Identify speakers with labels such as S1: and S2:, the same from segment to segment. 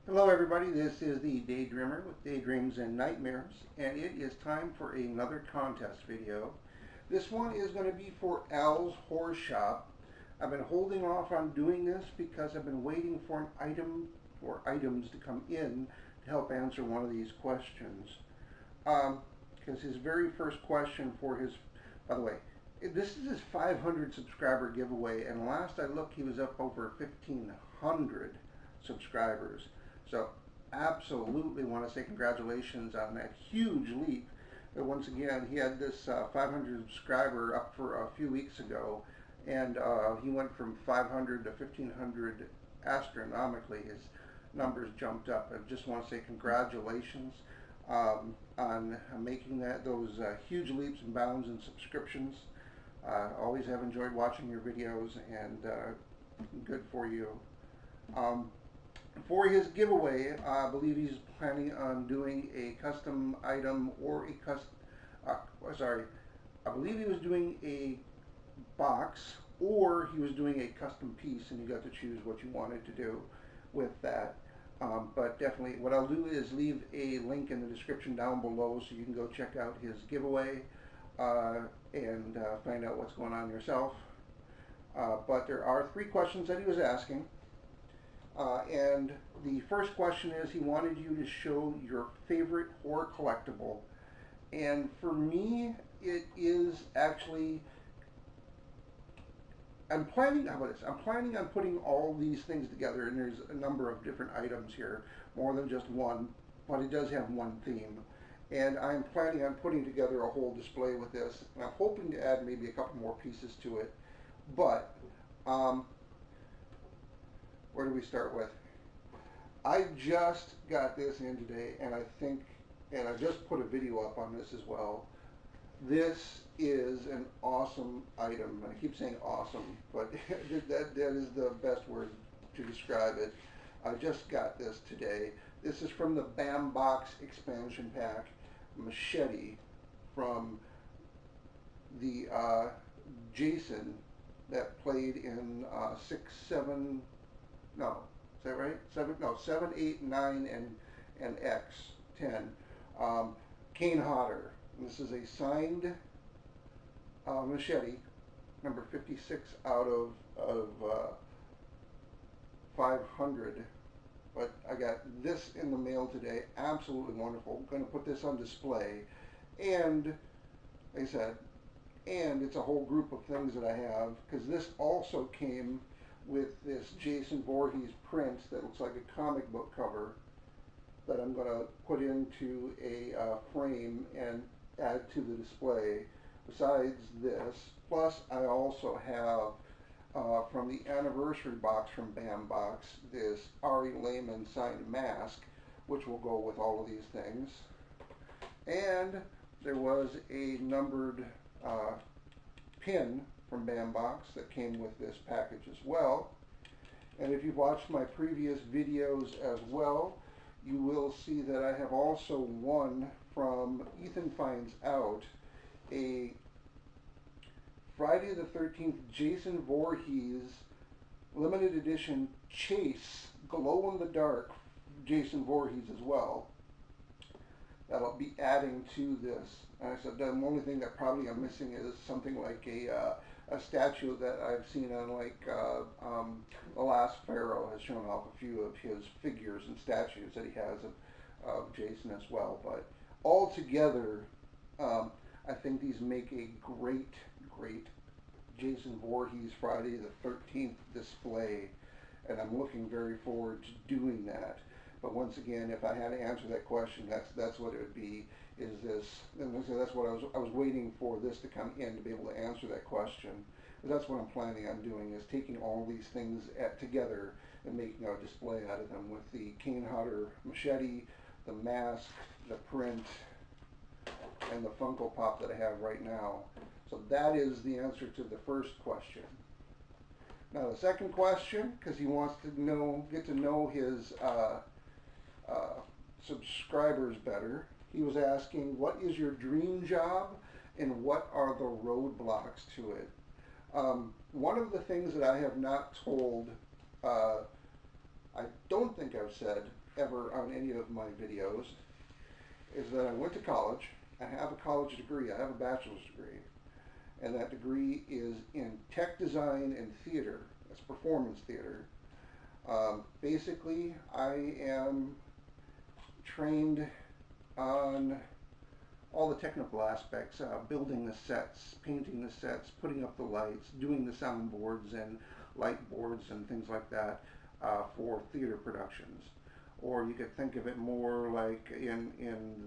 S1: Hello everybody, this is the Daydreamer with Daydreams and Nightmares, and it is time for another contest video. This one is going to be for Al's Horror Shop. I've been holding off on doing this because I've been waiting for an item or items to come in to help answer one of these questions. Because his very first question for his, by the way, this is his 500 subscriber giveaway, and last I looked he was up over 1,500 subscribers. So absolutely want to say congratulations on that huge leap. But once again, he had this 500 subscriber up for a few weeks ago, and he went from 500 to 1,500 astronomically. His numbers jumped up. I just want to say congratulations on making those huge leaps and bounds in subscriptions. Always have enjoyed watching your videos, and good for you. For his giveaway, I believe he's planning on doing a custom item or a I believe he was doing a box or he was doing a custom piece, and you got to choose what you wanted to do with that. But definitely, what I'll do is leave a link in the description down below so you can go check out his giveaway and find out what's going on yourself. But there are 3 questions that he was asking. And the first question is, he wanted you to show your favorite horror collectible. And for me, it is actually, I'm planning on putting all these things together, and there's a number of different items here, more than just one, but it does have one theme. And I'm planning on putting together a whole display with this, and I'm hoping to add maybe a couple more pieces to it. But, where do we start with? I just got this in today, and I just put a video up on this as well. This is an awesome item. I keep saying awesome, but that is the best word to describe it. I just got this today. This is from the Bam Box expansion pack, machete from the Jason that played in 6, 7, no, is that right? 7, 8, 9, and X, 10. Kane Hodder. And this is a signed machete, number 56 out of 500. But I got this in the mail today. Absolutely wonderful. I'm going to put this on display. And, like I said, and it's a whole group of things that I have, because this also came with this Jason Voorhees print that looks like a comic book cover that I'm going to put into a frame and add to the display. Besides this, plus I also have from the anniversary box from Bam Box, this Ari Lehman signed mask, which will go with all of these things. And there was a numbered pin from Bam Box that came with this package as well. And if you've watched my previous videos as well, you will see that I have also won from Ethan Finds Out a Friday the 13th Jason Voorhees limited edition Chase glow in the dark Jason Voorhees as well. That'll be adding to this. And I said the only thing that probably I'm missing is something like a statue that I've seen on, like The Last Pharaoh has shown off a few of his figures and statues that he has of Jason as well. But all together, I think these make a great Jason Voorhees Friday the 13th display, and I'm looking very forward to doing that. But once again, if I had to answer that question, that's what it would be. Is this? And that's what I was waiting for this to come in to be able to answer that question. But that's what I'm planning on doing, is taking all these things together and making a display out of them, with the Kane Hodder machete, the mask, the print, and the Funko Pop that I have right now. So that is the answer to the first question. Now the second question, because he wants to get to know his subscribers better, he was asking, what is your dream job and what are the roadblocks to it? One of the things that I have not told, I don't think I've I've said ever on any of my videos is that I went to college. I have a college degree. I have a bachelor's degree. And that degree is in tech design and theater. That's performance theater. Basically, I am trained on all the technical aspects, building the sets, painting the sets, putting up the lights, doing the soundboards and light boards and things like that for theater productions. Or you could think of it more like in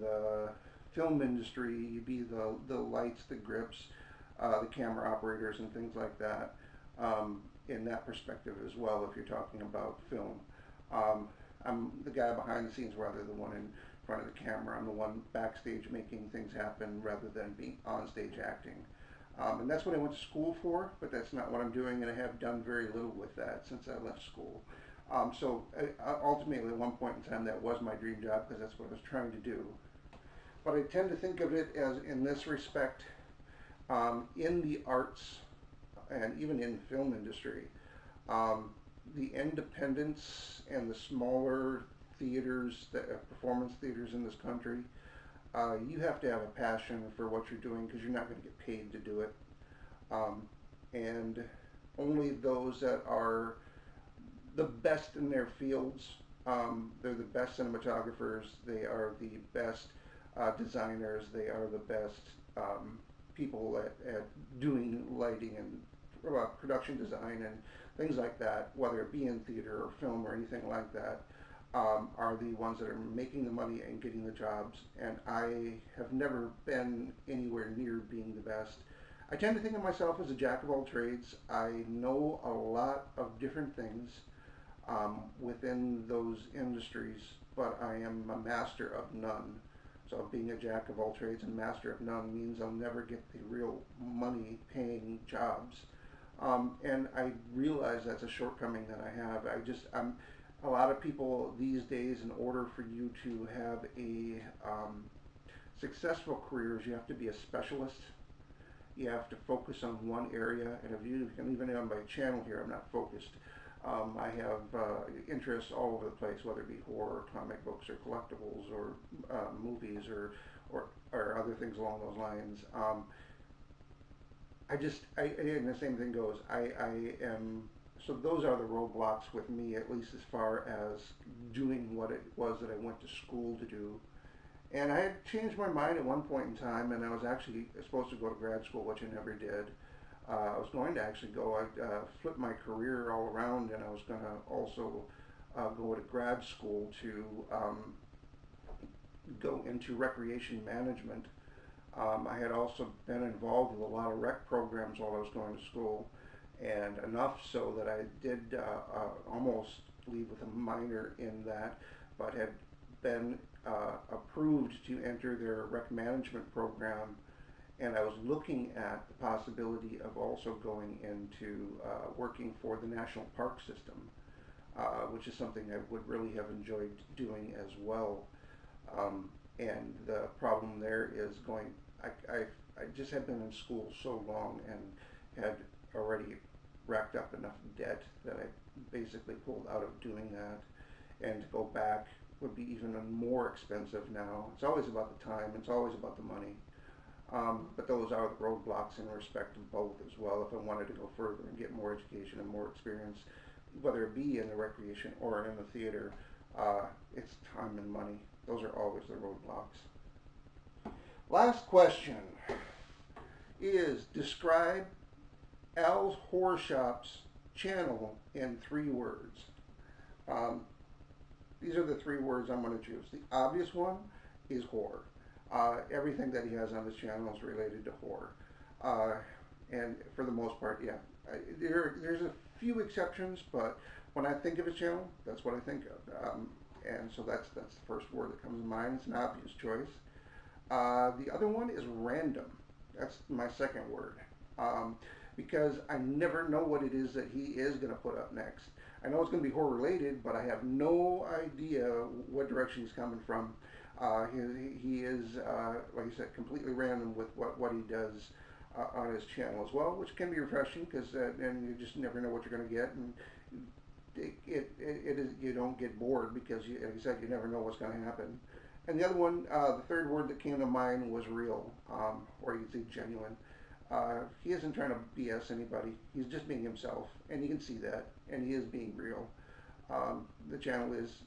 S1: the film industry, you'd be the lights, the grips, the camera operators and things like that, in that perspective as well if you're talking about film. I'm the guy behind the scenes rather than the one in front of the camera. I'm the one backstage making things happen rather than being on stage acting. And that's what I went to school for, but that's not what I'm doing, and I have done very little with that since I left school. So ultimately at one point in time that was my dream job because that's what I was trying to do. But I tend to think of it as, in this respect, in the arts and even in the film industry, the independents and the smaller theaters, performance theaters in this country, you have to have a passion for what you're doing because you're not going to get paid to do it. And only those that are the best in their fields, they're the best cinematographers, they are the best designers, they are the best people at doing lighting and production design and things like that, whether it be in theater or film or anything like that, are the ones that are making the money and getting the jobs. And I have never been anywhere near being the best. I tend to think of myself as a jack of all trades. I know a lot of different things within those industries, but I am a master of none. So being a jack of all trades and master of none means I'll never get the real money paying jobs. And I realize that's a shortcoming that I have. A lot of people these days, in order for you to have a successful careers, you have to be a specialist. You have to focus on one area, and if you can, even on my channel here, I'm not focused. I have interests all over the place, whether it be horror, comic books, or collectibles, or movies, or other things along those lines. And the same thing goes. So those are the roadblocks with me, at least as far as doing what it was that I went to school to do. And I had changed my mind at one point in time, and I was actually supposed to go to grad school, which I never did. I was going to actually go, I flipped my career all around, and I was going to also go to grad school to go into recreation management. I had also been involved with a lot of rec programs while I was going to school, and enough so that I did almost leave with a minor in that, but had been approved to enter their rec management program, and I was looking at the possibility of also going into working for the National Park System, which is something I would really have enjoyed doing as well. And the problem there is I just had been in school so long and had already racked up enough debt that I basically pulled out of doing that, and to go back would be even more expensive now. It's always about the time, it's always about the money. But those are the roadblocks in respect of both as well. If I wanted to go further and get more education and more experience, whether it be in the recreation or in the theater, it's time and money. Those are always the roadblocks. Last question is, describe Al's Horror Shop's channel in 3 words. These are the 3 words I'm going to choose. The obvious one is horror. Everything that he has on his channel is related to horror. And for the most part, yeah. There's a few exceptions, but when I think of his channel, that's what I think of. And so that's the first word that comes to mind. It's an obvious choice. The other one is random. That's my second word. Because I never know what it is that he is going to put up next. I know it's going to be horror related, but I have no idea what direction he's coming from. He is, like I said, completely random with what he does on his channel as well, which can be refreshing because then you just never know what you're going to get. And it is, you don't get bored because you, like you said, you never know what's going to happen. And the other one, the third word that came to mind was real, or you could say genuine. He isn't trying to BS anybody. He's just being himself, and you can see that, and he is being real. The channel is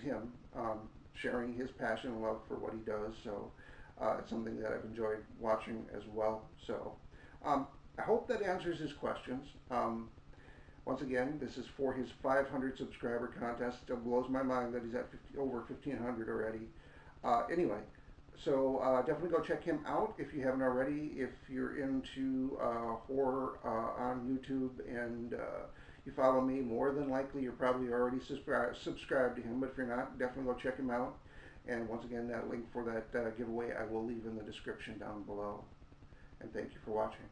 S1: him sharing his passion and love for what he does. So it's something that I've enjoyed watching as well. So I hope that answers his questions. Once again, this is for his 500 subscriber contest. Still blows my mind that he's at over 1,500 already. Anyway, so definitely go check him out if you haven't already. If you're into horror on YouTube and you follow me, more than likely you're probably already subscribed to him. But if you're not, definitely go check him out. And once again, that link for that giveaway I will leave in the description down below. And thank you for watching.